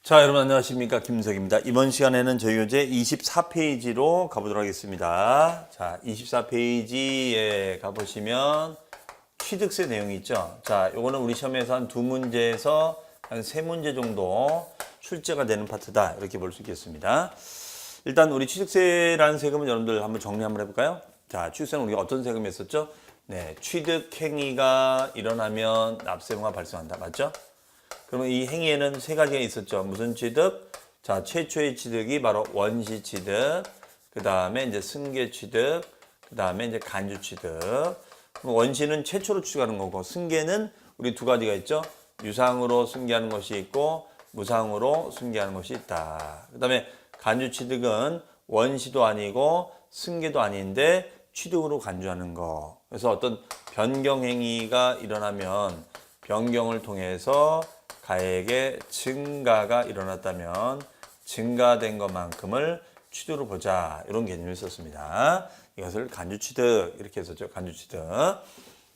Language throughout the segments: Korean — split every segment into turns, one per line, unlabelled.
자, 여러분 안녕하십니까? 김석입니다. 이번 시간에는 저희 교재 24페이지로 가보도록 하겠습니다. 자, 24페이지에 가보시면 취득세 내용이 있죠. 자, 요거는 우리 시험에서 한 2문제에서 한 3문제 정도 출제가 되는 파트다. 이렇게 볼 수 있겠습니다. 일단 우리 취득세라는 세금은 여러분들 한번 정리 한번 해볼까요? 자, 취득세는 우리가 어떤 세금이 있었죠? 네, 취득행위가 일어나면 납세부가 발생한다. 맞죠? 그러면 이 행위에는 세 가지가 있었죠. 무슨 취득? 자, 최초의 취득이 바로 원시 취득, 그 다음에 이제 승계 취득, 그 다음에 이제 간주 취득. 그럼 원시는 최초로 취득하는 거고, 승계는 우리 두 가지가 있죠. 유상으로 승계하는 것이 있고, 무상으로 승계하는 것이 있다. 그 다음에 간주 취득은 원시도 아니고, 승계도 아닌데, 취득으로 간주하는 거. 그래서 어떤 변경 행위가 일어나면, 변경을 통해서 가액의 증가가 일어났다면 증가된 것만큼을 취득으로 보자. 이런 개념을 썼습니다. 이것을 간주취득 이렇게 했었죠. 간주취득.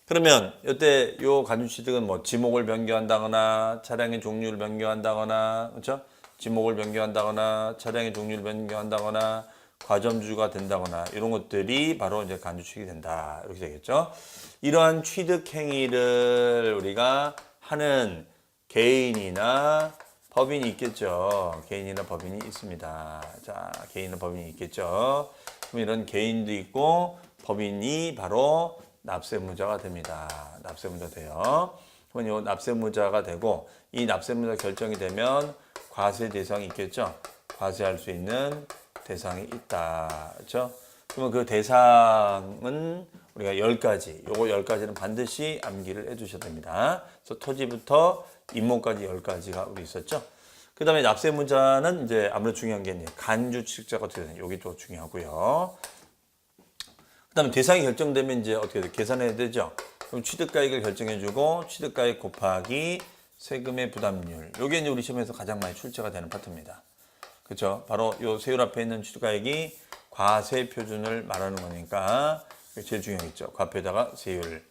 그러면 이때 요 간주취득은 뭐 지목을 변경한다거나 차량의 종류를 변경한다거나 그렇죠? 지목을 변경한다거나 차량의 종류를 변경한다거나 과점주가 된다거나 이런 것들이 바로 이제 간주취득이 된다. 이렇게 되겠죠. 이러한 취득 행위를 우리가 하는 개인이나 법인이 있겠죠. 개인이나 법인이 있습니다. 자, 개인이나 법인이 있겠죠. 그럼 이런 개인도 있고 법인이 바로 납세무자가 됩니다. 납세무자 돼요. 그러면 이 납세무자가 되고 이 납세무자 결정이 되면 과세 대상이 있겠죠. 과세할 수 있는 대상이 있다. 그렇죠? 그러면 그 대상은 우리가 10가지, 요거 10가지는 반드시 암기를 해 두셔야 됩니다. 그래서 토지부터 임목까지 10가지가 우리 있었죠. 그 다음에 납세무자는 이제 아무래도 중요한 게 간주취득자가 어떻게 되냐. 요게 또 중요하고요. 그 다음에 대상이 결정되면 이제 어떻게 돼? 계산해야 되죠. 그럼 취득가액을 결정해주고 취득가액 곱하기 세금의 부담률. 요게 이제 우리 시험에서 가장 많이 출제가 되는 파트입니다. 그렇죠? 바로 요 세율 앞에 있는 취득가액이 과세 표준을 말하는 거니까 제일 중요하겠죠. 과표에다가 세율.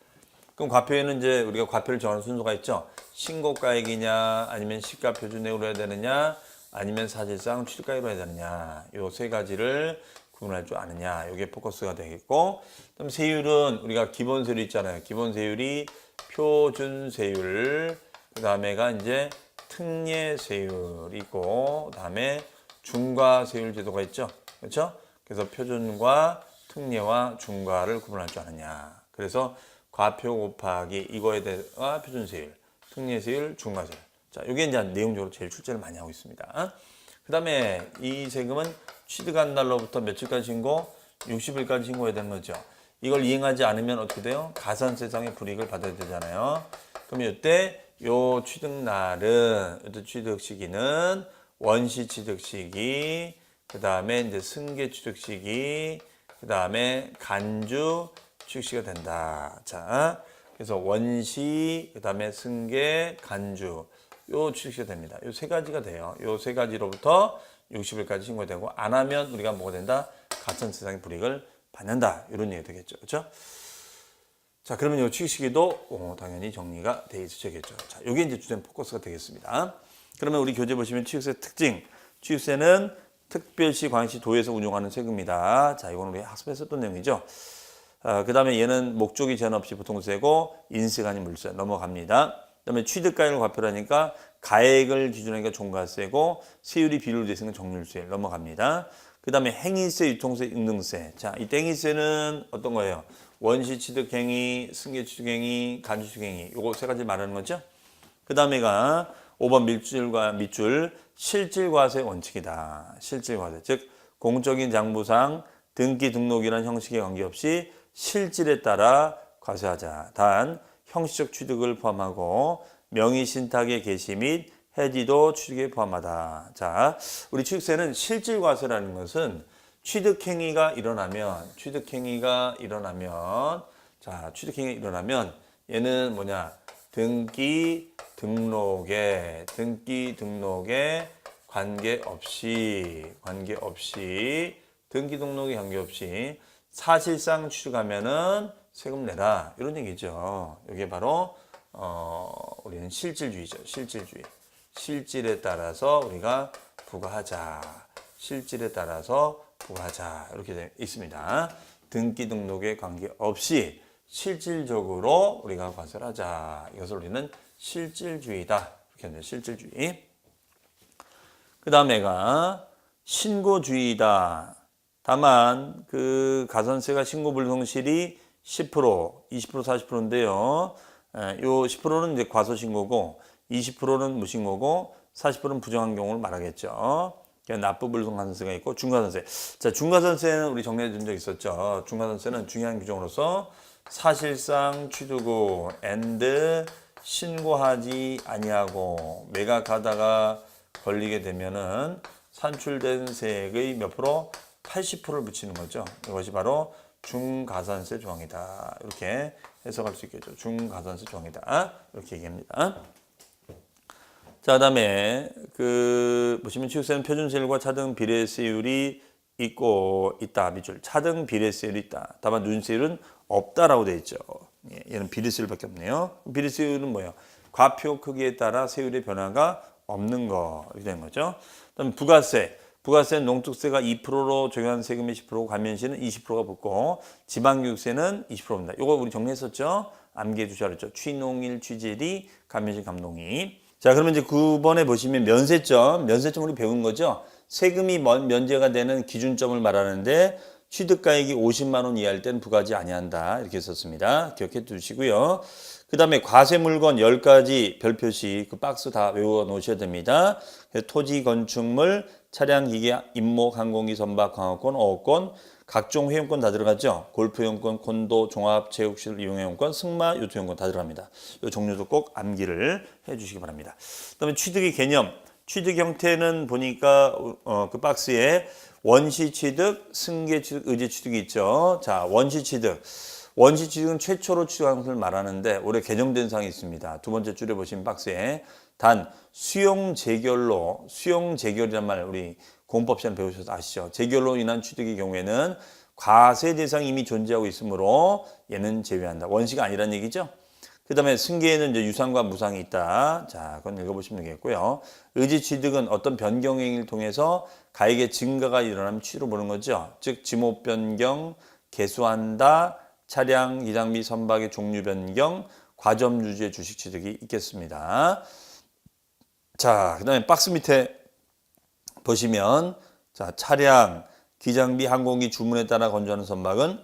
그럼 과표에는 이제 우리가 과표를 정하는 순서가 있죠. 신고가액이냐, 아니면 시가표준액으로 해야 되느냐, 아니면 사실상 취득가액으로 해야 되느냐. 요 세 가지를 구분할 줄 아느냐. 요게 포커스가 되겠고, 그다음 세율은 우리가 기본 세율이 있잖아요. 기본 세율이 표준 세율, 그 다음에가 이제 특례 세율이 있고, 그 다음에 중과 세율 제도가 있죠. 그렇죠? 그래서 표준과 특례와 중과를 구분할 줄 아느냐. 그래서 과표 곱하기 이거에 대해서 표준세율, 특례세율, 중과세율. 자, 이게 이제 내용적으로 제일 출제를 많이 하고 있습니다. 그 다음에 이 세금은 취득한 날로부터 며칠까지 신고? 60일까지 신고해야 되는 거죠. 이걸 이행하지 않으면 어떻게 돼요? 가산세상의 불이익을 받아야 되잖아요. 그럼 이때 요 취득날은, 이때 취득 시기는 원시 취득 시기, 그 다음에 이제 승계 취득 시기, 그 다음에 간주 취득 시기가 된다. 자, 그래서 원시, 그 다음에 승계, 간주, 요 취득 시기가 됩니다. 요 세 가지가 돼요. 요 세 가지로부터 60일까지 신고되고 안 하면 우리가 뭐가 된다? 가산세상의 불이익을 받는다. 이런 얘기가 되겠죠. 그렇죠? 자, 그러면 요 취득 시기도 당연히 정리가 돼 있으셔야겠죠. 자, 요게 이제 주된 포커스가 되겠습니다. 그러면 우리 교재 보시면 취득세 특징. 취득세는 특별시, 광역시, 도에서 운용하는 세금이다. 자, 이거는 우리 학습에서 했던 내용이죠. 그 다음에 얘는 목적이 제한 없이 보통세고 인세가 아닌 물세 넘어갑니다. 그 다음에 취득가액을 과표하니까 가액을 기준하니까 종가세고 세율이 비율로 되어 있으니까 정률세 넘어갑니다. 그 다음에 행위세, 유통세, 임등세. 자, 이 행위세는 어떤 거예요? 원시 취득행위, 승계 취득행위, 간주 취득행위. 요거 세 가지 말하는 거죠. 그 다음에가 5번 밀줄과 밑줄 실질과세 원칙이다. 실질과세. 즉 공적인 장부상 등기 등록이라는 형식에 관계없이 실질에 따라 과세하자. 단 형식적 취득을 포함하고 명의신탁의 개시 및 해지도 취득에 포함하다. 자, 우리 취득세는 실질과세라는 것은 취득행위가 일어나면 얘는 뭐냐? 등기 등록에 관계없이 등기 등록에 관계없이 사실상 취득하면은 세금 내라 이런 얘기죠. 이게 바로 우리는 실질주의죠. 실질주의. 실질에 따라서 우리가 부과하자. 실질에 따라서 부과하자. 이렇게 되어 있습니다. 등기 등록에 관계없이 실질적으로 우리가 과세하자. 이것을 우리는 실질주의다. 이렇게 하죠. 실질주의. 그 다음에가 신고주의다. 다만 그 가산세가 신고 불성실이 10%, 20%, 40%인데요. 요 10%는 이제 과소신고고 20%는 무신고고 40%는 부정한 경우를 말하겠죠. 납부 불성 가산세가 있고 중과산세. 자, 중과산세는 우리 정리해 준 적 있었죠. 중과산세는 중요한 규정으로서 사실상 취득후 and 신고하지 아니하고 매각하다가 걸리게 되면은 산출된 세액의 몇 프로? 80%를 붙이는 거죠. 이것이 바로 중과산세 조항이다. 이렇게 해석할 수 있겠죠. 중과산세 조항이다. 이렇게 얘기합니다. 자, 그다음에 보시면 취득세는 표준세율과 차등 비례세율이 있다. 밑줄. 차등 비례세율이 있다. 다만 누진세율은 없다라고 되어 있죠. 얘는 비례세율밖에 없네요. 비례세율은 뭐예요? 과표 크기에 따라 세율의 변화가 없는 거 이렇게 되는 거죠. 그다음에 부가세. 부가세는 농특세가 2%로 적용한 세금이 10%고 감면시는 20%가 붙고 지방교육세는 20%입니다. 이거 우리 정리했었죠. 암기해 주셔야 했죠. 취농일, 취재리, 감면시, 감농이. 자, 그러면 이제 9번에 보시면 면세점 우리 배운 거죠. 세금이 면제가 되는 기준점을 말하는데 취득가액이 50만 원 이하일 땐 부과하지 아니한다. 이렇게 썼습니다. 기억해 두시고요. 그 다음에 과세 물건 10가지 별표시 그 박스 다 외워 놓으셔야 됩니다. 토지, 건축물, 차량, 기계, 임목, 항공기, 선박, 광업권, 어업권, 각종 회원권 다 들어가죠. 골프 회원권, 콘도, 종합, 체육시설 이용 회원권, 승마, 요트 회원권 다 들어갑니다. 이 종류도 꼭 암기를 해주시기 바랍니다. 그다음에 취득의 개념, 취득 형태는 보니까 그 박스에 원시 취득, 승계 취득, 의제 취득이 있죠. 자, 원시 취득. 원시 취득은 최초로 취득한 것을 말하는데 올해 개정된 사항이 있습니다. 두 번째 줄에 보시면 박스에 단 수용 재결이란 말 우리 공법 시간 배우셔서 아시죠? 재결로 인한 취득의 경우에는 과세 대상이 이미 존재하고 있으므로 얘는 제외한다. 원시가 아니란 얘기죠. 그 다음에 승계에는 이제 유상과 무상이 있다. 자, 그건 읽어보시면 되겠고요. 의지 취득은 어떤 변경행위를 통해서 가액의 증가가 일어나면 취득으로 보는 거죠. 즉 지목 변경, 개수한다, 차량, 기장비, 선박의 종류 변경, 과점 유지의 주식 취득이 있겠습니다. 자, 그 다음에 박스 밑에 보시면 자, 차량, 기장비, 항공기 주문에 따라 건조하는 선박은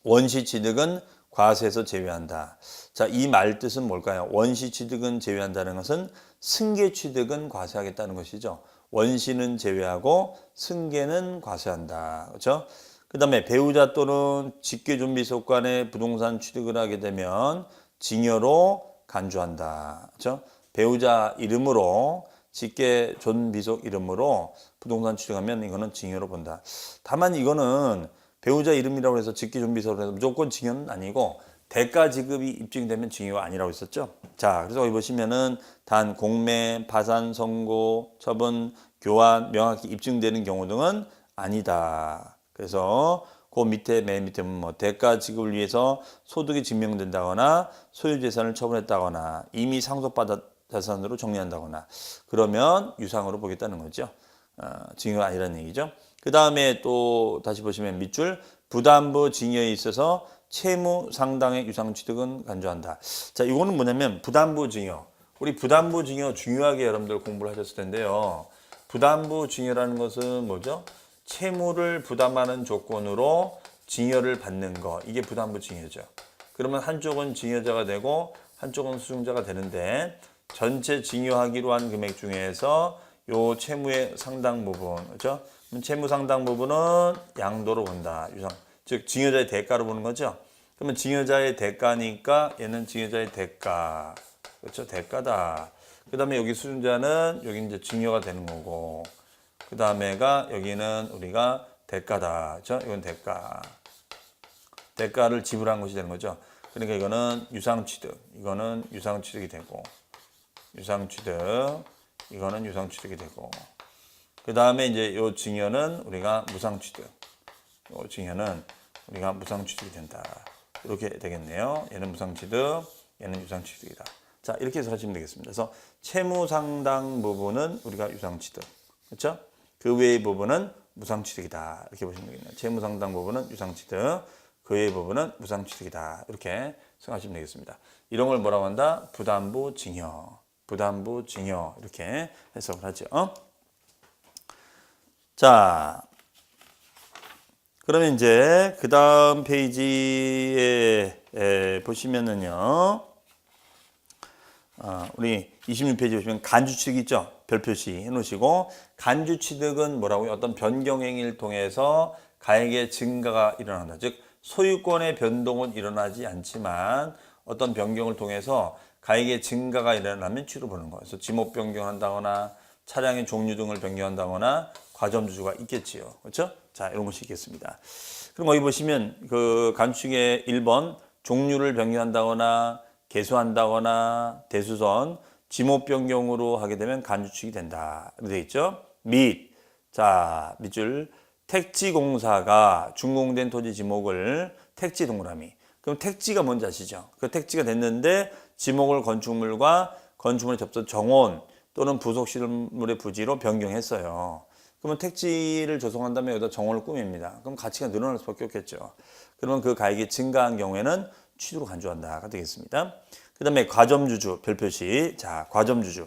원시 취득은 과세에서 제외한다. 자, 이 말 뜻은 뭘까요? 원시 취득은 제외한다는 것은 승계 취득은 과세하겠다는 것이죠. 원시는 제외하고 승계는 과세한다. 그렇죠? 그 다음에 배우자 또는 직계존비속 간에 부동산 취득을 하게 되면 징여로 간주한다. 그렇죠? 배우자 이름으로 직계존비속 이름으로 부동산 취득하면 이거는 징여로 본다. 다만 이거는 배우자 이름이라고 해서 직계존비속으로 해서 무조건 징여는 아니고 대가 지급이 입증되면 징여가 아니라고 했었죠. 자, 그래서 여기 보시면은 단 공매, 파산, 선고, 처분, 교환, 명확히 입증되는 경우 등은 아니다. 그래서 그 밑에 맨 밑에 뭐 대가 지급을 위해서 소득이 증명된다거나 소유 재산을 처분했다거나 이미 상속받은 자산으로 정리한다거나 그러면 유상으로 보겠다는 거죠. 징여가 아니라는 얘기죠. 그 다음에 또 다시 보시면 밑줄 부담부 징여에 있어서 채무 상당의 유상 취득은 간주한다. 자, 이거는 뭐냐면 부담부 징여. 우리 부담부 징여 중요하게 여러분들 공부를 하셨을 텐데요. 부담부 징여라는 것은 뭐죠? 채무를 부담하는 조건으로 징여를 받는 거. 이게 부담부 징여죠. 그러면 한쪽은 징여자가 되고 한쪽은 수증자가 되는데 전체 징여하기로 한 금액 중에서 요 채무의 상당 부분, 그렇죠? 채무 상당 부분은 양도로 본다. 유상. 즉 징여자의 대가로 보는 거죠. 그러면 징여자의 대가니까 얘는 징여자의 대가. 그렇죠? 대가다. 그다음에 여기 수증자는 여기 이제 징여가 되는 거고. 그다음에가 여기는 우리가 대가다. 그렇죠? 이건 대가. 대가를 지불한 것이 되는 거죠. 그러니까 이거는 유상취득. 이거는 유상취득이 되고. 유상취득. 이거는 유상취득이 되고. 그다음에 이제 요 징여는 우리가 무상취득. 요 징여는 우리가 무상취득이 된다. 이렇게 되겠네요. 얘는 무상취득, 얘는 유상취득이다. 자, 이렇게 해석하시면 되겠습니다. 그래서 채무 상당 부분은 우리가 유상취득. 그렇죠? 그 외의 부분은 무상취득이다. 이렇게 보시면 되겠네요. 채무 상당 부분은 유상취득, 그 외의 부분은 무상취득이다. 이렇게 생각하시면 되겠습니다. 이런 걸 뭐라고 한다? 부담부 증여. 부담부 증여. 이렇게 해석을 하죠. 자, 그러면 이제 그 다음 페이지에 보시면은요. 우리 26페이지 보시면 간주취득 있죠? 별표시 해놓으시고, 간주취득은 뭐라고요? 어떤 변경행위를 통해서 가액의 증가가 일어난다. 즉 소유권의 변동은 일어나지 않지만 어떤 변경을 통해서 가액의 증가가 일어나면 취득을 보는 거예요. 그래서 지목 변경한다거나 차량의 종류 등을 변경한다거나 과점주주가 있겠지요. 그렇죠? 자, 이런 것이 있겠습니다. 그럼 여기 보시면 그 간주취득의 1번 종류를 변경한다거나 개수한다거나 대수선, 지목 변경으로 하게 되면 간주취득이 된다. 이렇게 되어 있죠. 자, 밑줄 택지공사가 준공된 토지 지목을 택지 동그라미. 그럼 택지가 뭔지 아시죠? 그 택지가 됐는데 지목을 건축물과 건축물에 접수 정원 또는 부속시설물의 부지로 변경했어요. 그러면 택지를 조성한 다음에 여기다 정원을 꾸밉니다. 그럼 가치가 늘어날 수밖에 없겠죠. 그러면 그 가액이 증가한 경우에는 취득으로 간주한다가 되겠습니다. 그 다음에 과점주주 별표시. 자, 과점주주.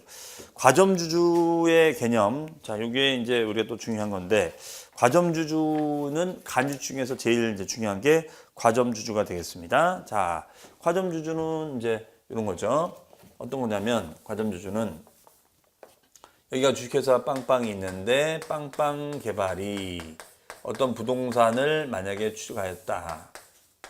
과점주주의 개념. 자, 이게 이제 우리가 또 중요한 건데, 과점주주는 간주 중에서 제일 이제 중요한 게 과점주주가 되겠습니다. 자, 과점주주는 이제 이런 거죠. 어떤 거냐면, 과점주주는 여기가 주식회사 빵빵이 있는데, 빵빵 개발이 어떤 부동산을 만약에 취득하였다.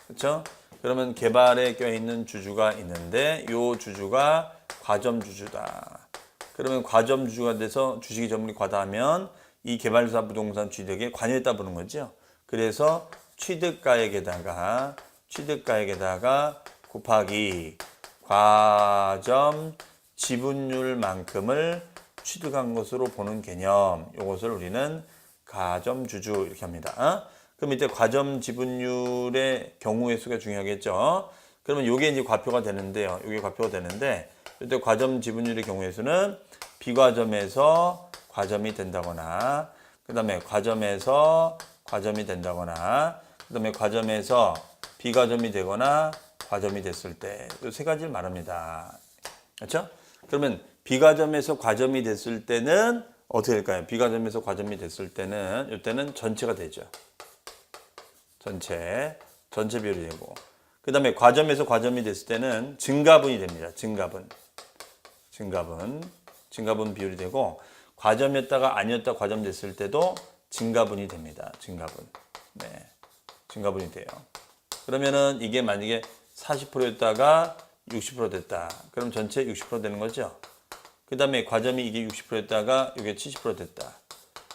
그렇죠? 그러면 개발에 껴있는 주주가 있는데 이 주주가 과점주주다. 그러면 과점주주가 돼서 주식이 전문이 과다하면 이 개발사 부동산 취득에 관여했다 보는 거죠. 그래서 취득가액에다가 곱하기 과점 지분율만큼을 취득한 것으로 보는 개념. 이것을 우리는 과점주주 이렇게 합니다. 그럼 이때 과점 지분율의 경우의 수가 중요하겠죠. 그러면 이게 이제 과표가 되는데요. 이게 과표가 되는데 이때 과점 지분율의 경우의 수는 비과점에서 과점이 된다거나, 그 다음에 과점에서 과점이 된다거나, 그 다음에 과점에서 비과점이 되거나 과점이 됐을 때 이 세 가지를 말합니다. 그렇죠? 그러면 비과점에서 과점이 됐을 때는 어떻게 될까요? 비과점에서 과점이 됐을 때는 이때는 전체가 되죠. 전체 비율이 되고, 그 다음에 과점에서 과점이 됐을 때는 증가분이 됩니다. 증가분 비율이 되고, 과점이었다가 아니었다 과점 됐을 때도 증가분이 됩니다. 증가분이 돼요. 그러면은 이게 만약에 40%였다가 60% 됐다. 그럼 전체 60% 되는 거죠. 그 다음에 과점이 이게 60%였다가 이게 70% 됐다.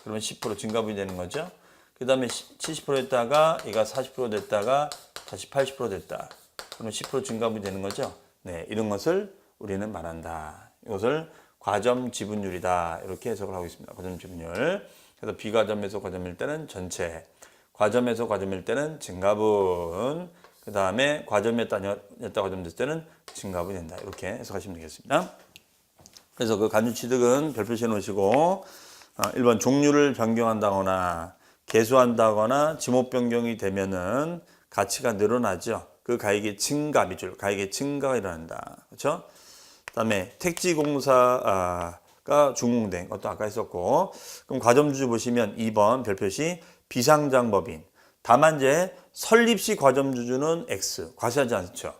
그러면 10% 증가분이 되는 거죠. 그 다음에 70%였다가 얘가 40% 됐다가 다시 80% 됐다. 그러면 10% 증가분이 되는 거죠. 네, 이런 것을 우리는 말한다. 이것을 과점 지분율이다. 이렇게 해석을 하고 있습니다. 과점 지분율. 그래서 비과점에서 과점일 때는 전체, 과점에서 과점일 때는 증가분, 그 다음에 과점이었다 아니었다 과점 됐을 때는 증가분이 된다. 이렇게 해석하시면 되겠습니다. 그래서 그 간주취득은 별표시해 놓으시고, 1번 종류를 변경한다거나 개수한다거나 지목 변경이 되면은 가치가 늘어나죠. 그 가액의 증가 밑줄, 가액의 증가가 일어난다. 그렇죠? 그다음에 택지공사가 준공된 것도 아까 했었고, 그럼 과점주주 보시면 2번 별표시 비상장법인. 다만 이제 설립시 과점주주는 X, 과세하지 않죠.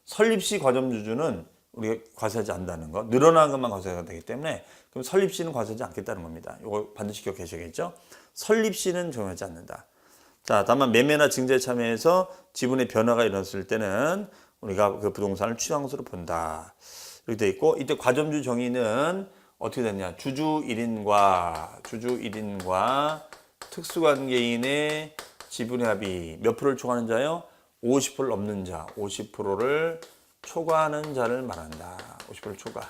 설립시 과점주주는 우리가 과세하지 않는다는 거, 늘어나는 것만 과세가 되기 때문에 그럼 설립시는 과세하지 않겠다는 겁니다. 이거 반드시 기억하셔야겠죠. 설립시는 적용하지 않는다. 자, 다만 매매나 증자에 참여해서 지분의 변화가 일어났을 때는 우리가 그 부동산을 취득한 것으로 본다. 이렇게 돼 있고, 이때 과점주 정의는 어떻게 됐냐? 주주 1인과 특수관계인의 지분의 합이 몇 프로를 초과하는 자요? 50%를 넘는 자, 50%를 초과하는 자를 말한다. 50%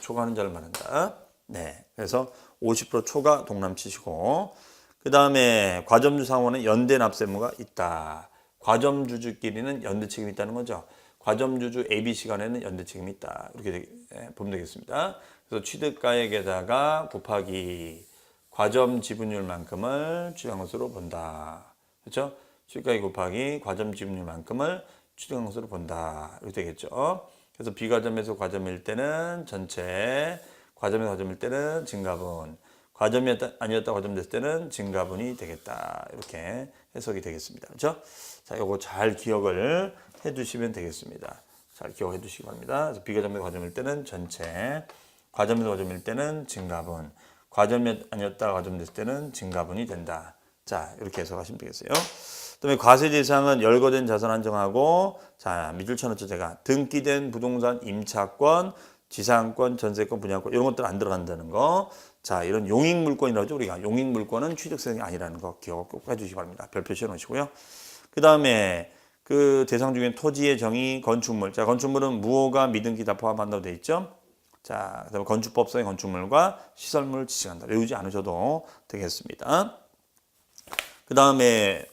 초과하는 자를 말한다. 네, 그래서 50% 초과 동남 치시고, 그 다음에 과점주 상호는 연대 납세무가 있다. 과점주주끼리는 연대 책임이 있다는 거죠. 과점주주 ABC 간에는 연대 책임이 있다. 이렇게 보면 되겠습니다. 그래서 취득가액에다가 곱하기 과점 지분율만큼을 취득한 것으로 본다. 그렇죠? 취득가액 곱하기 과점 지분율만큼을 취득한 것으로 본다. 이렇게 되겠죠. 그래서 비과점에서 과점일 때는 전체, 과점에서 과점일 때는 증가분, 과점이 아니었다 과점됐을 때는 증가분이 되겠다. 이렇게 해석이 되겠습니다. 그렇죠? 자, 요거 잘 기억을 해 두시면 되겠습니다. 잘 기억해 두시기 바랍니다. 그래서 비과점에서 과점일 때는 전체, 과점에서 과점일 때는 증가분, 과점이 아니었다 과점됐을 때는 증가분이 된다. 자, 이렇게 해석하시면 되겠어요. 그다음에 과세 대상은 열거된 자산 한정하고, 자, 밑줄 쳐놓죠. 제가 등기된 부동산 임차권, 지상권, 전세권, 분양권 이런 것들 안 들어간다는 거. 자, 이런 용익물권이라고 하죠. 우리가 용익물권은 취득세가 아니라는 거 기억 꼭 해주시기 바랍니다. 별표 씌워놓으시고요. 그 다음에 그 대상 중에 토지의 정의, 건축물. 자, 건축물은 무허가, 미등기 다 포함한다고 되어 있죠. 자, 그다음에 건축법상의 건축물과 시설물을 지칭한다. 외우지 않으셔도 되겠습니다. 그 다음에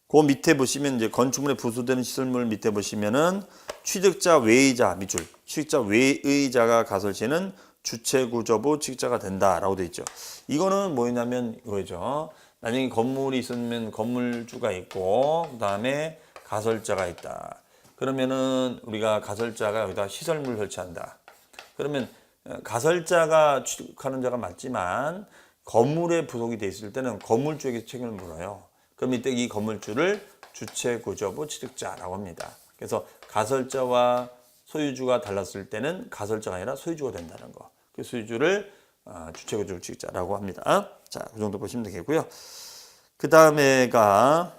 그 밑에 보시면 이제 건축물에 부수되는 시설물 밑에 보시면은 취득자 외의자 밑줄, 취득자 외의자가 가설시에는 주체구조부 취득자가 된다라고 되어 있죠. 이거는 뭐냐면 이거죠. 나중에 건물이 있으면 건물주가 있고 그다음에 가설자가 있다. 그러면은 우리가 가설자가 여기다 시설물을 설치한다. 그러면 가설자가 취득하는 자가 맞지만 건물에 부속이 돼 있을 때는 건물주에게 책임을 물어요. 그럼 이때 이 건물주를 주체구조부 취득자라고 합니다. 그래서 가설자와 소유주가 달랐을 때는 가설자가 아니라 소유주가 된다는 거. 그 소유주를 주체구조부 취득자라고 합니다. 자, 그 정도 보시면 되겠고요. 그 다음에가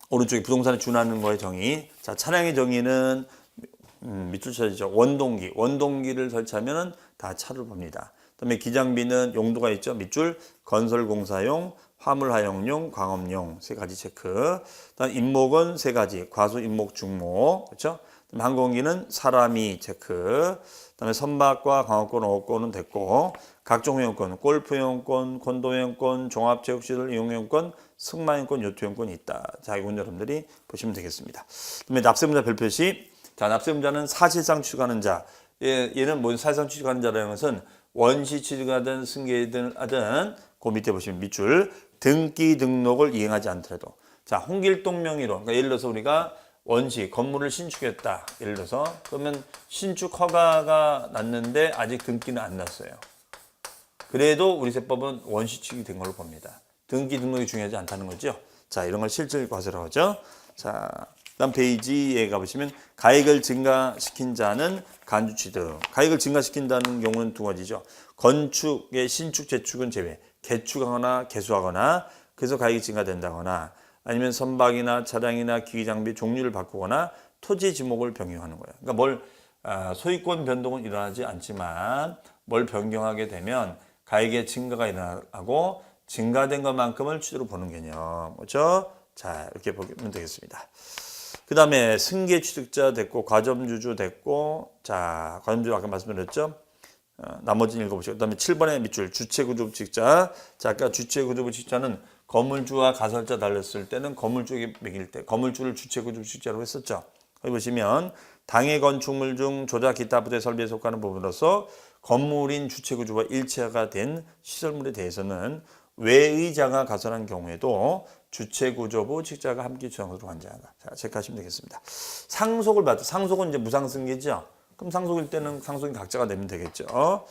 오른쪽에 부동산에 준하는 거의 정의. 자, 차량의 정의는 밑줄 쳐야죠. 원동기. 원동기를 설치하면 다 차를 봅니다. 그다음에 기장비는 용도가 있죠. 밑줄 건설공사용, 화물하용용, 광업용 세 가지 체크. 그다음 임목은 세 가지. 과수, 임목, 중목. 그렇죠? 그다음 항공기는 사람이 체크. 그다음에 선박과 광업권, 어업권은 됐고 각종 회원권, 골프 회원권, 콘도 회원권, 종합체육시설 이용회원권, 승마회원권, 요트회원권이 있다. 자, 이건 여러분들이 보시면 되겠습니다. 그다음에 납세문자 별표시. 자, 납세문자는 사실상 취득하는 자. 얘는 뭐 사실상 취득하는 자라는 것은 원시 취득하든 승계든 하든 그 밑에 보시면 밑줄 등기 등록을 이행하지 않더라도 자 홍길동 명의로 그러니까 예를 들어서 우리가 원시 건물을 신축했다 예를 들어서 그러면 신축 허가가 났는데 아직 등기는 안 났어요. 그래도 우리 세법은 원시 취득이 된 걸로 봅니다. 등기 등록이 중요하지 않다는 거죠. 자 이런 걸 실질 과세라고 하죠. 자 다음 페이지에 가보시면 가액을 증가시킨 자는 간주취득. 가액을 증가시킨다는 경우는 두 가지죠. 건축의 신축, 재축은 제외. 개축하거나 개수하거나 그래서 가액이 증가된다거나 아니면 선박이나 차량이나 기기장비 종류를 바꾸거나 토지 지목을 변경하는 거예요. 그러니까 뭘 소유권 변동은 일어나지 않지만 뭘 변경하게 되면 가액의 증가가 일어나고 증가된 것만큼을 취득으로 보는 개념. 그렇죠? 자 이렇게 보면 되겠습니다. 그 다음에 승계 취득자 됐고 과점주주 됐고 자 과점주주 아까 말씀드렸죠. 나머지는 읽어보시고 그 다음에 7번의 밑줄 주체구조부 취득자. 자 아까 주체구조부 취득자는 건물주와 가설자 달렸을 때는 건물주에게 매길 때 건물주를 주체구조부 취득자로 했었죠. 여기 보시면 당해 건축물 중 조작 기타 부대 설비에 속하는 부분으로서 건물인 주체구조와 일체화가 된 시설물에 대해서는 외의자가 가설한 경우에도 주체구조부 취득자가 함께 주장으로 관장한다. 자, 체크하시면 되겠습니다. 상속을 받죠. 상속은 이제 무상승계죠. 그럼 상속일 때는 상속인 각자가 내면 되겠죠.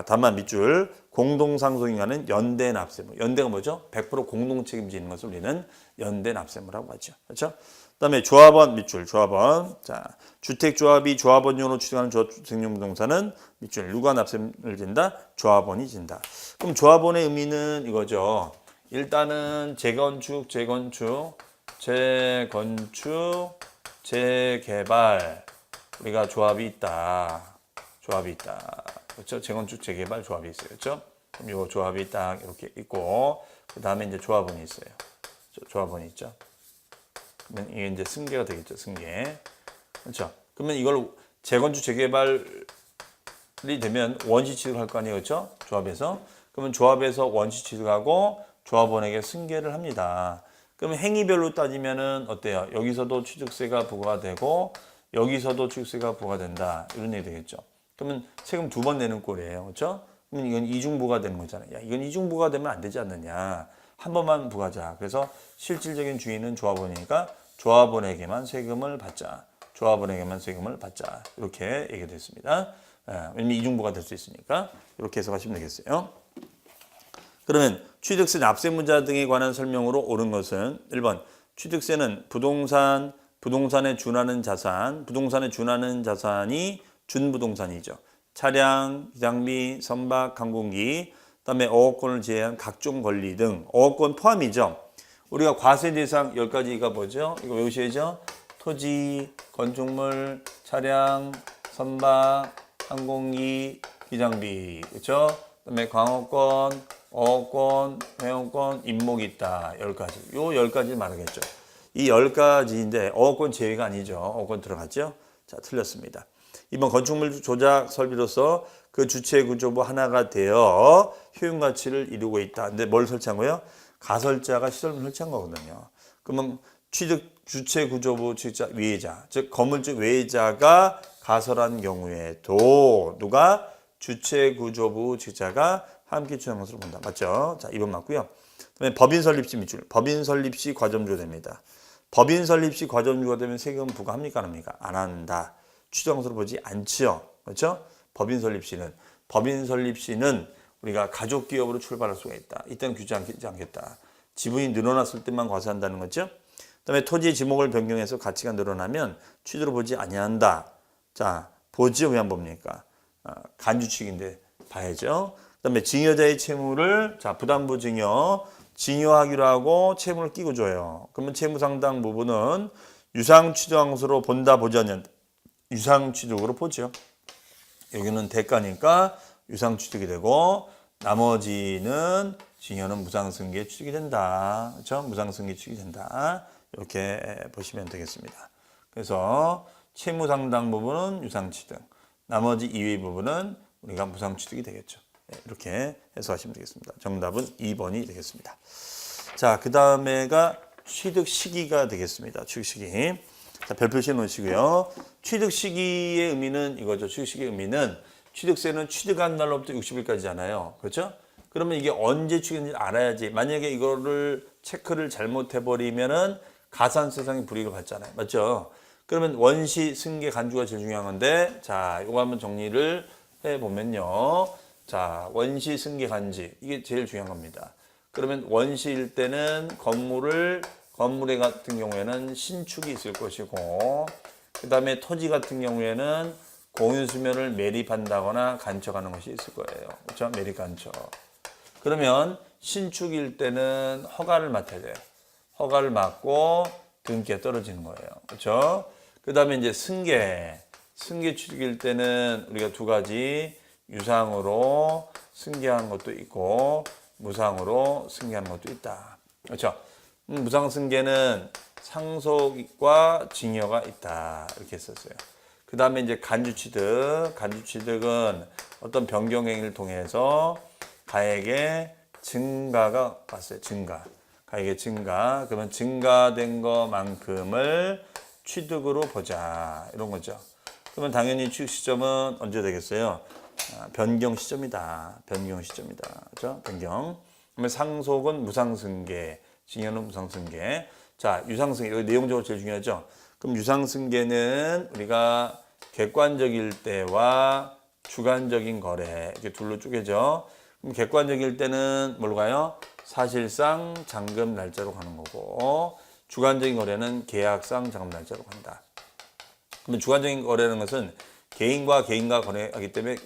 다만 밑줄 공동상속인과는 연대납세물. 연대가 뭐죠? 100% 공동 책임지는 것을 우리는 연대납세물이라고 하죠. 그렇죠? 그다음에 조합원 밑줄 조합원. 자 주택조합이 조합원용으로 취득하는 조합주택용 부동산은 밑줄 누가 납세를 진다? 조합원이 진다. 그럼 조합원의 의미는 이거죠. 일단은 재건축, 재개발 우리가 조합이 있다. 조합이 있다. 그렇죠? 재건축, 재개발 조합이 있어요. 그렇죠? 그럼 요 조합이 딱 이렇게 있고 그 다음에 이제 조합원이 있어요. 조합원이 있죠. 그러면 이게 이제 승계가 되겠죠. 승계. 그렇죠? 그러면 이걸 재건축, 재개발이 되면 원시 취득할 거 아니에요. 그렇죠? 조합에서. 그러면 조합에서 원시 취득하고 조합원에게 승계를 합니다. 그럼 행위별로 따지면은 어때요? 여기서도 취득세가 부과가 되고 여기서도 취득세가 부과된다. 이런 얘기 되겠죠. 그러면 세금 2번 내는 꼴이에요. 그렇죠? 그러면 이건 이중부가 되는 거잖아요. 야, 이건 이중부가 되면 안 되지 않느냐. 한 번만 부과하자. 그래서 실질적인 주인은 조합원이니까 조합원에게만 세금을 받자. 조합원에게만 세금을 받자. 이렇게 얘기됐습니다. 왜냐면 이중부가 될 수 있으니까 이렇게 해석하시면 되겠어요. 그러면 취득세 납세문자 등에 관한 설명으로 옳은 것은 1번 취득세는 부동산에 준하는 자산이 준부동산이죠. 차량, 기장비, 선박, 항공기, 그다음에 어업권을 제외한 각종 권리 등 어업권 포함이죠. 우리가 과세 대상 10가지가 뭐죠? 이거 외우셔야죠. 토지, 건축물, 차량, 선박, 항공기, 기장비, 그렇죠? 그다음에 광어권, 어업권, 회원권, 임목이 있다. 10가지. 요 10가지 말하겠죠. 이 10가지인데 어업권 제외가 아니죠. 어업권 들어갔죠? 자, 틀렸습니다. 이번 건축물 조작 설비로서 그 주체 구조부 하나가 되어 효용 가치를 이루고 있다. 근데 뭘 설치한 거예요? 가설자가 시설물 설치한 거거든요. 그러면 주체 구조부 취득자 외자, 즉 건물주 외자가 가설한 경우에도 누가 주체 구조부 취득자가 함께 취득한 것으로 본다. 맞죠? 자, 2번 맞고요. 그다음에 법인 설립 시 밑줄. 법인 설립 시 과점주가 됩니다. 법인 설립 시 과점주가 되면 세금 부과합니까? 안 합니까? 안 한다. 취득한 것으로 보지 않지요. 그렇죠? 법인 설립 시는 우리가 가족 기업으로 출발할 수가 있다. 이때는 규제하지 않겠다. 지분이 늘어났을 때만 과세한다는 거죠. 그다음에 토지 지목을 변경해서 가치가 늘어나면 취득으로 보지 아니한다. 자, 보지요. 왜 안 봅니까? 간주취익인데 봐야죠. 그다음에 증여자의 채무를 부담부 증여하기로 하고 채무를 끼고 줘요. 그러면 채무 상당 부분은 유상 취득한 것으로 본다 보지 않는다. 유상 취득으로 보죠. 여기는 대가니까 유상 취득이 되고 나머지는 증여는 무상승계 취득이 된다. 그렇죠? 무상승계 취득이 된다. 이렇게 보시면 되겠습니다. 그래서 채무 상당 부분은 유상 취득, 나머지 이외의 부분은 우리가 무상 취득이 되겠죠. 이렇게 해석하시면 되겠습니다. 정답은 2번이 되겠습니다. 자, 그 다음에가 취득 시기가 되겠습니다. 취득 시기. 자, 별표시에 놓으시고요. 취득 시기의 의미는 이거죠. 취득 시기의 의미는 취득세는 취득한 날로부터 60일까지잖아요. 그렇죠? 그러면 이게 언제 취득인지 알아야지. 만약에 이거를 체크를 잘못해버리면은 가산세상의 불이익을 받잖아요. 맞죠? 그러면 원시, 승계, 간주가 제일 중요한 건데, 자, 이거 한번 정리를 해보면요. 자, 원시, 승계, 간지. 이게 제일 중요한 겁니다. 그러면 원시일 때는 건물에 같은 경우에는 신축이 있을 것이고, 그 다음에 토지 같은 경우에는 공유수면을 매립한다거나 간척하는 것이 있을 거예요. 그렇죠? 매립 간척. 그러면 신축일 때는 허가를 맡아야 돼요. 허가를 맡고 등기가 떨어지는 거예요. 그렇죠? 그 다음에 이제 승계 취득일 때는 우리가 2가지 유상으로 승계하는 것도 있고 무상으로 승계하는 것도 있다. 그렇죠? 무상 승계는 상속과 증여가 있다. 이렇게 했었어요. 그 다음에 이제 간주 취득은 어떤 변경 행위를 통해서 가액의 증가가 왔어요. 가액의 증가. 그러면 증가된 것만큼을 취득으로 보자. 이런 거죠. 그러면 당연히 취득 시점은 언제 되겠어요? 변경 시점이다. 그렇죠? 변경. 그러면 상속은 무상승계, 증여는 무상승계. 자, 유상승계. 여기 내용적으로 제일 중요하죠. 그럼 유상승계는 우리가 객관적일 때와 주관적인 거래 이렇게 둘로 쪼개죠. 그럼 객관적일 때는 뭘로 가요? 사실상 잔금 날짜로 가는 거고 주관적인 거래는 계약상 잔금 날짜로 간다. 그러면 주관적인 거래라는 것은 개인과 거래하기 때문에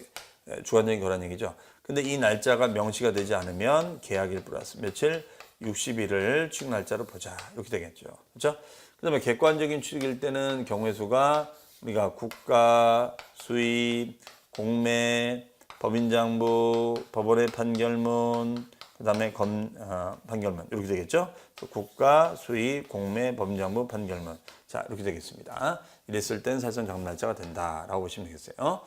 주관적인 거래라는 얘기죠. 근데 이 날짜가 명시가 되지 않으면 계약일 플러스 며칠 60일을 취득 날짜로 보자. 이렇게 되겠죠. 그렇죠? 그다음에 객관적인 취득일 때는 경우의 수가 우리가 국가, 수입, 공매, 법인장부, 법원의 판결문, 그다음에 판결문 이렇게 되겠죠. 국가, 수입, 공매, 법인장부, 판결문. 자, 이렇게 되겠습니다. 이랬을 땐 사실상 잔금 날짜가 된다라고 보시면 되겠어요.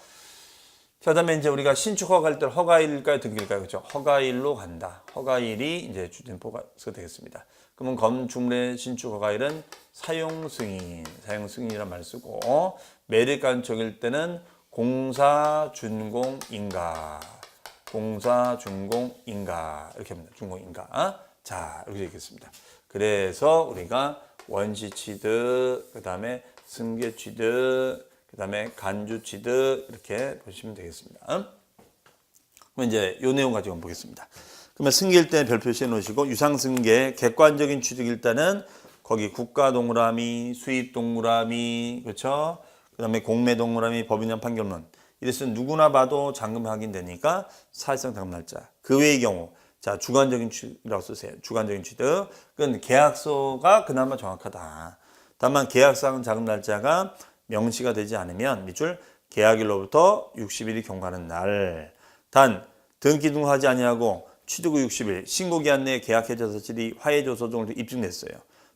자, 그다음에 이제 우리가 신축 허가할 때 허가일일까요, 등기일까요? 그렇죠? 허가일로 간다. 허가일이 이제 주tem포가 되겠습니다. 그러면 건축물의 신축 허가일은 사용 승인이란 말 쓰고 매립간척일 때는 공사 준공 인가 이렇게 합니다. 준공 인가. 자, 이렇게 되겠습니다. 그래서 우리가 원시 취득, 그다음에 승계 취득, 그다음에 간주 취득 이렇게 보시면 되겠습니다. 그럼 이제 요 내용 가지고 한번 보겠습니다. 그러면 승계일 때는 별 표시해 놓으시고 유상승계 객관적인 취득일 때는 거기 국가 동그라미, 수입 동그라미, 그렇죠? 그다음에 공매 동그라미, 법인장 판결문. 이래서 누구나 봐도 잔금 확인되니까 사실상 잔금 날짜. 그 외의 경우 자 주관적인 취득이라고 쓰세요. 주관적인 취득. 그건 계약서가 그나마 정확하다. 다만 계약상 잔금 날짜가 명시가 되지 않으면 밑줄 계약일로부터 60일이 경과하는 날. 단 등기 등록하지 아니하고 취득 후 60일 신고기한 내에 계약 해제 사실이 화해조서 등으로 입증됐어요.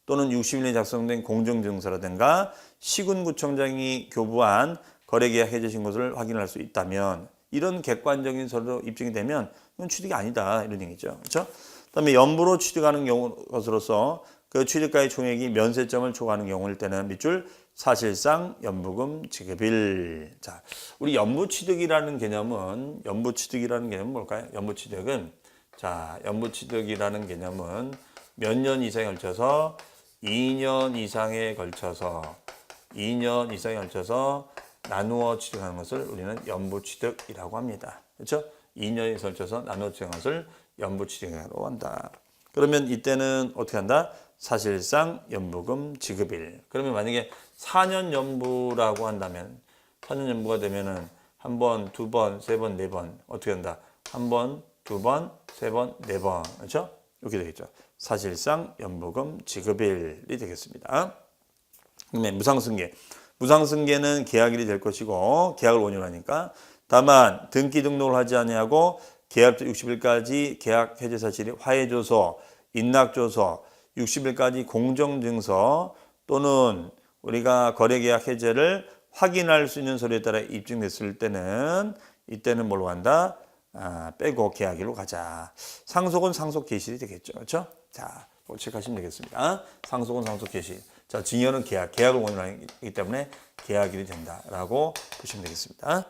또는 60일 내에 작성된 공정증서라든가 시군구청장이 교부한 거래계약 해제신 것을 확인할 수 있다면 이런 객관적인 서류로 입증이 되면 이건 취득이 아니다 이런 얘기죠. 그렇죠? 그다음에 연부로 취득하는 것으로서 그 취득가의 총액이 면세점을 초과하는 경우일 때는 밑줄 사실상 연부금 지급일. 자, 우리 연부취득이라는 개념은 뭘까요? 연부취득은 몇 년 이상에 걸쳐서 2년 이상에 걸쳐서 나누어 취득하는 것을 우리는 연부취득이라고 합니다. 그렇죠? 2년에 걸쳐서 나누어 취득하는 것을 연부취득이라고 한다. 그러면 이때는 어떻게 한다? 사실상 연부금 지급일. 그러면 만약에 4년 연부라고 한다면 4년 연부가 되면은 한 번, 두 번, 세 번, 네 번 어떻게 한다? 한 번, 두 번, 세 번, 네 번. 그렇죠? 이렇게 되겠죠. 사실상 연부금 지급일이 되겠습니다. 그러면 무상승계는 계약일이 될 것이고 계약을 원인하니까 다만 등기 등록을 하지 아니하고 계약부터 60일까지 계약 해제 사실이 화해조서, 인락조서, 60일까지 공정증서 또는 우리가 거래계약 해제를 확인할 수 있는 서류에 따라 입증됐을 때는 이때는 뭘로 한다? 빼고 계약일로 가자. 상속은 상속 개시일이 되겠죠. 그렇죠? 자, 체크하시면 되겠습니다. 상속은 상속 개시일. 자, 증여는 계약을 원인하기 때문에 계약일이 된다라고 보시면 되겠습니다.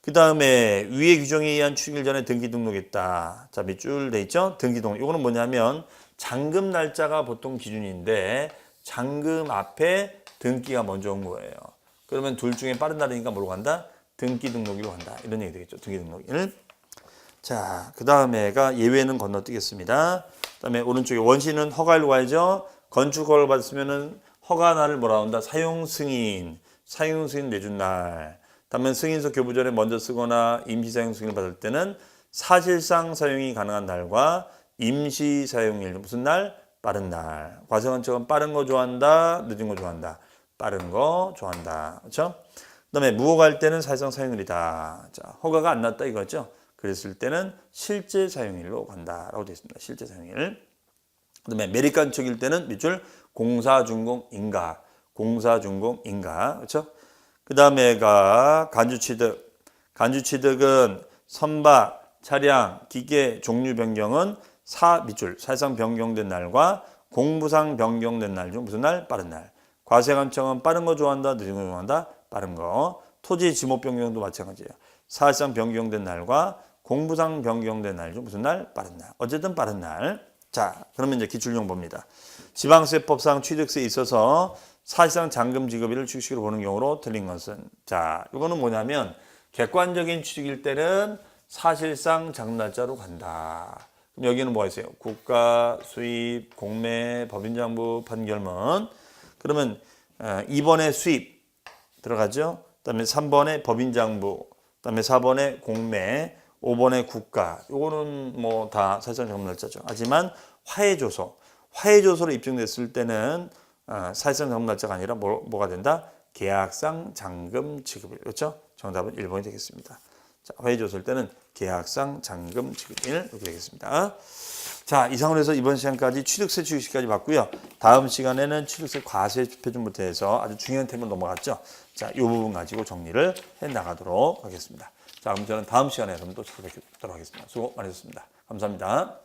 그 다음에 위의 규정에 의한 취득일 전에 등기 등록했다. 자, 밑줄 돼 있죠? 등기 등록. 이거는 뭐냐면 잔금 날짜가 보통 기준인데 잔금 앞에 등기가 먼저 온 거예요. 그러면 둘 중에 빠른 날이니까 뭐로 간다? 등기 등록일로 간다. 이런 얘기 되겠죠. 등기 등록일. 자, 그 다음에가 예외는 건너뛰겠습니다. 그 다음에 오른쪽에 원시는 허가일로 가야죠. 건축 허가를 받았으면은 허가날을 뭐라 한다? 사용 승인 내준 날. 다음에 승인서 교부 전에 먼저 쓰거나 임시 사용 승인을 받을 때는 사실상 사용이 가능한 날과 임시 사용일. 무슨 날? 빠른 날. 과세관청은 빠른 거 좋아한다, 늦은 거 좋아한다. 빠른 거 좋아한다. 그렇죠? 그다음에 무허가할 때는 사실상 사용일이다. 자, 허가가 안 났다 이거죠. 그랬을 때는 실제 사용일로 간다라고 되어 있습니다. 실제 사용일. 그다음에 매립간척일 때는 밑줄 공사준공인가. 그렇죠? 그다음에가 간주취득. 간주취득은 선박, 차량, 기계 종류 변경은 밑줄 사실상 변경된 날과 공부상 변경된 날 중 무슨 날? 빠른 날. 과세관청은 빠른 거 좋아한다, 늦은 거 좋아한다, 빠른 거. 토지 지목 변경도 마찬가지예요. 사실상 변경된 날과 공부상 변경된 날 중 무슨 날? 빠른 날. 어쨌든 빠른 날. 자, 그러면 이제 기출용법입니다. 지방세법상 취득세에 있어서 사실상 잔금 지급일을 취득시로 보는 경우로 틀린 것은 자, 이거는 뭐냐면 객관적인 취득일 때는 사실상 잔금 날짜로 간다. 그럼 여기는 뭐가 있어요? 국가, 수입, 공매, 법인장부, 판결문. 그러면 2번에 수입 들어가죠. 그다음에 3번에 법인장부, 그다음에 4번에 공매, 5번에 국가. 요거는 뭐 다 사실상 잔금 날짜죠. 하지만 화해조서로 입증됐을 때는 사실상 잔금 날짜가 아니라 뭐가 된다? 계약상 잔금 지급일. 그렇죠? 정답은 1번이 되겠습니다. 자, 화해조서일 때는 계약상 잔금 지급일 이렇게 되겠습니다. 자, 이상으로 해서 이번 시간까지 취득세 취득시까지 봤고요. 다음 시간에는 취득세 과세 표준부터 해서 아주 중요한 테마로 넘어갔죠. 자, 이 부분 가지고 정리를 해 나가도록 하겠습니다. 자, 그럼 저는 다음 시간에 여러분 또 찾아뵙도록 하겠습니다. 수고 많으셨습니다. 감사합니다.